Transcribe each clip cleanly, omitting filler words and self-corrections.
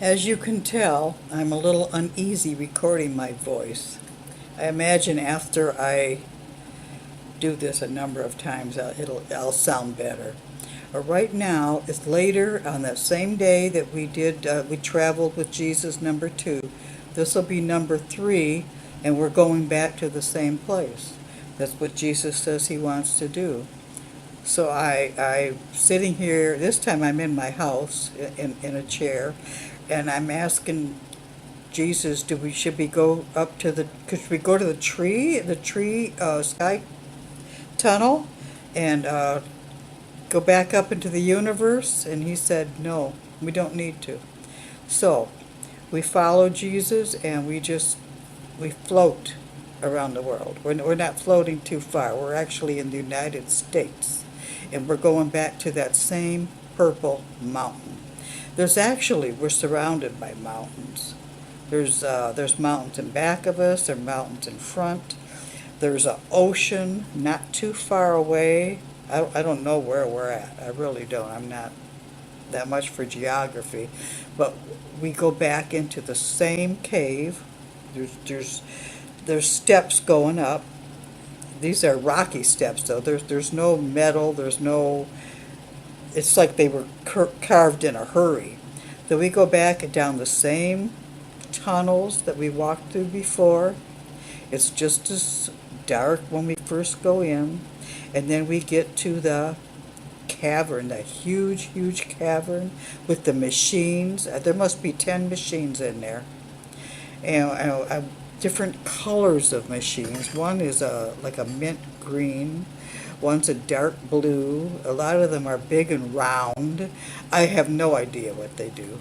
As you can tell, I'm a little uneasy recording my voice. I imagine after I do this a number of times, I'll sound better. But right now, it's later on that same day that we traveled with Jesus, number 2. This will be number 3, and we're going back to the same place. That's what Jesus says he wants to do. So I'm sitting here. This time I'm in my house in a chair, and I'm asking Jesus, should we go up to could we go to the tree sky tunnel, and go back up into the universe? And he said, no, we don't need to. So we follow Jesus, and we float around the world. We're not floating too far. We're actually in the United States, and we're going back to that same purple mountain. We're surrounded by mountains. There's mountains in back of us. There are mountains in front. There's an ocean not too far away. I don't know where we're at. I really don't. I'm not that much for geography. But we go back into the same cave. There's steps going up. These are rocky steps, though. There's no metal. There's no. It's like they were carved in a hurry. So we go back down the same tunnels that we walked through before. It's just as dark when we first go in, and then we get to the cavern, that huge, huge cavern with the machines. There must be 10 machines in there, and different colors of machines. One is like a mint green. One's a dark blue. A lot of them are big and round. I have no idea what they do.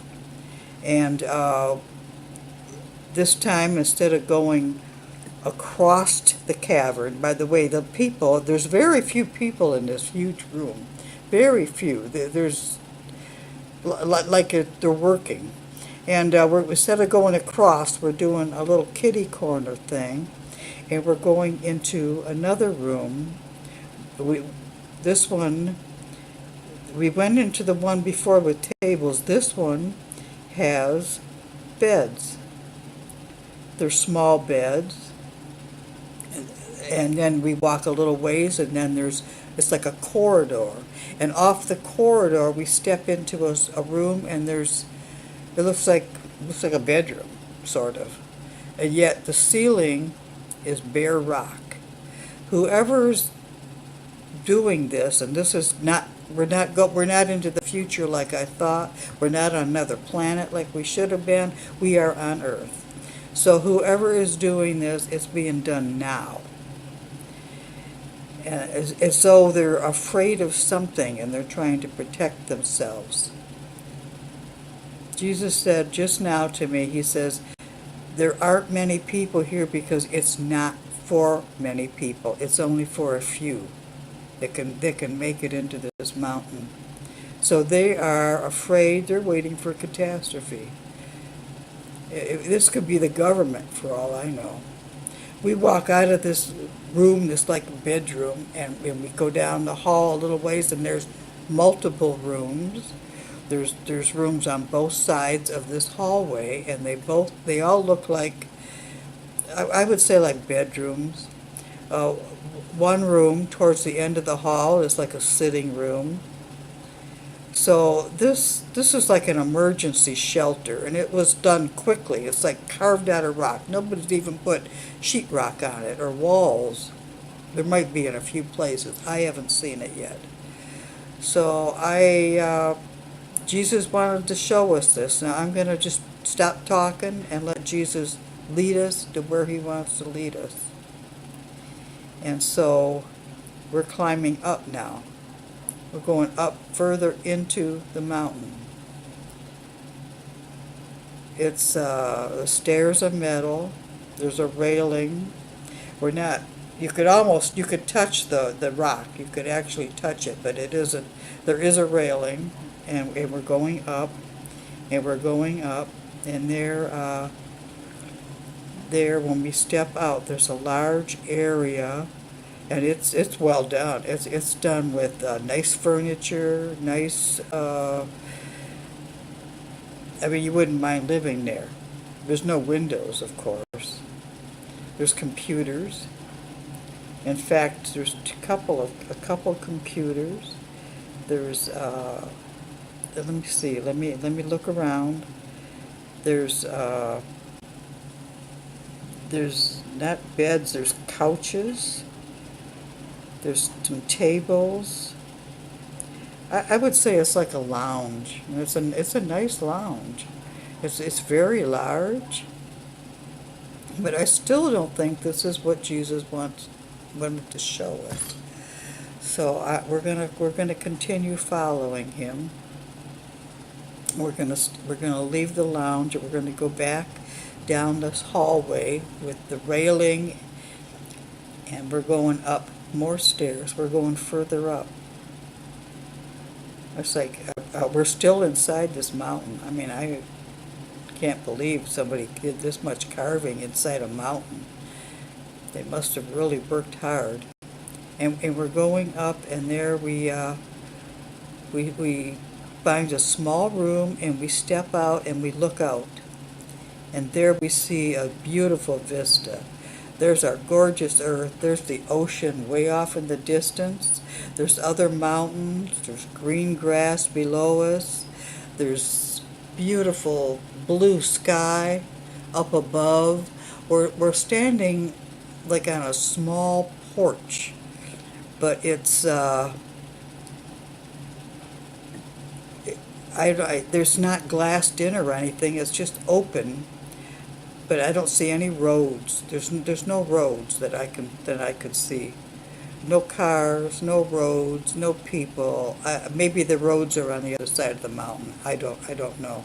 And this time, instead of going across the cavern, by the way, there's very few people in this huge room. Very few. There's like they're working. And instead of going across, we're doing a little kitty corner thing, and we're going into another room. We, this one, we went into the one before with tables. This one has beds. They're small beds, and then we walk a little ways, and then it's like a corridor, and off the corridor we step into a room, and it looks like a bedroom, sort of, and yet the ceiling is bare rock. Whoever's doing this, and this is not we're not into the future like I thought. We're not on another planet like we should have been. We are on Earth. So whoever is doing this, it's being done now. And as though they're afraid of something and they're trying to protect themselves. Jesus said just now to me, he says, there aren't many people here because it's not for many people. It's only for a few that can make it into this mountain. So they are afraid. They're waiting for catastrophe. This could be the government for all I know. We walk out of this room, this like bedroom, and we go down the hall a little ways, and there's multiple rooms. There's rooms on both sides of this hallway, and they all look like, I would say, like bedrooms. One room towards the end of the hall is like a sitting room. So this is like an emergency shelter, and it was done quickly. It's like carved out of rock. Nobody's even put sheetrock on it or walls. There might be in a few places. I haven't seen it yet. So Jesus wanted to show us this. Now I'm going to just stop talking and let Jesus lead us to where he wants to lead us. And so we're climbing up now. We're going up further into the mountain. The stairs are metal. There's a railing. You could touch the rock. You could actually touch it, but it isn't. There is a railing, and we're going up, and we're going up, and there when we step out, there's a large area, and it's well done. It's done with nice furniture, nice I mean, you wouldn't mind living there. There's no windows, of course. There's computers. In fact, there's a couple computers. There's let me see. Let me look around. There's not beds. There's couches. There's some tables. I would say it's like a lounge. It's a nice lounge. It's very large, but I still don't think this is what Jesus wanted to show us. So we're gonna continue following him. We're gonna leave the lounge and we're gonna go back down this hallway with the railing, and we're going up more stairs. We're going further up. It's like we're still inside this mountain. I mean, I can't believe somebody did this much carving inside a mountain. They must have really worked hard. And we're going up, and there we find a small room, and we step out and we look out. And there we see a beautiful vista. There's our gorgeous earth. There's the ocean way off in the distance. There's other mountains. There's green grass below us. There's beautiful blue sky up above. We're standing like on a small porch, but it's there's not glassed in or anything. It's just open. But I don't see any roads. There's no roads that I could see. No cars, no roads, no people. Maybe the roads are on the other side of the mountain. I don't know.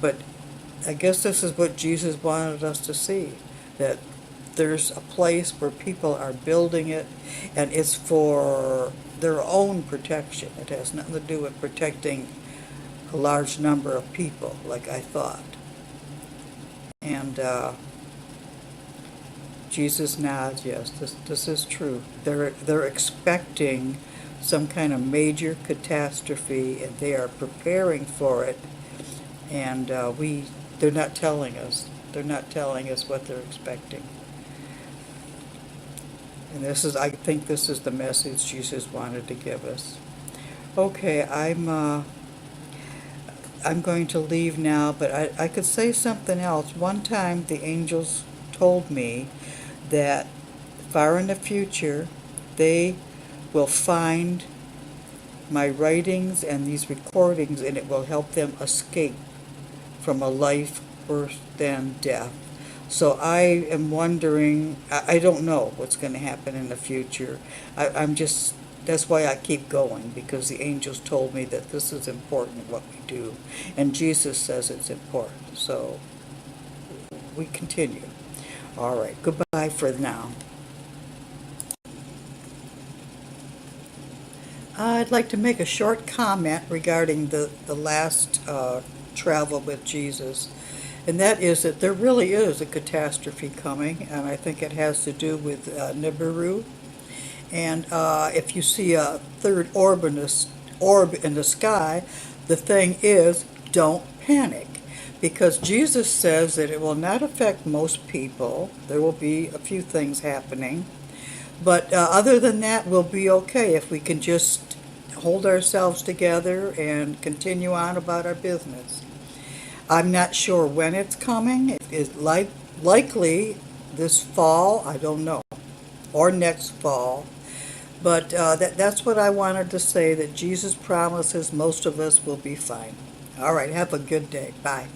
But I guess this is what Jesus wanted us to see, that there's a place where people are building it, and it's for their own protection. It has nothing to do with protecting a large number of people, like I thought. And Jesus nods, yes, this is true. They're expecting some kind of major catastrophe, and they are preparing for it. And they're not telling us. They're not telling us what they're expecting. And I think this is the message Jesus wanted to give us. Okay, I'm going to leave now, but I could say something else. One time the angels told me that far in the future they will find my writings and these recordings, and it will help them escape from a life worse than death. So I am wondering, I don't know what's going to happen in the future. That's why I keep going, because the angels told me that this is important, what we do. And Jesus says it's important. So we continue. All right. Goodbye for now. I'd like to make a short comment regarding the last travel with Jesus. And that is that there really is a catastrophe coming, and I think it has to do with Nibiru. And if you see a third orb in the sky, the thing is, don't panic. Because Jesus says that it will not affect most people. There will be a few things happening. But other than that, we'll be okay if we can just hold ourselves together and continue on about our business. I'm not sure when it's coming. It's likely this fall, I don't know, or next fall. But that's what I wanted to say, that Jesus promises most of us will be fine. All right, have a good day. Bye.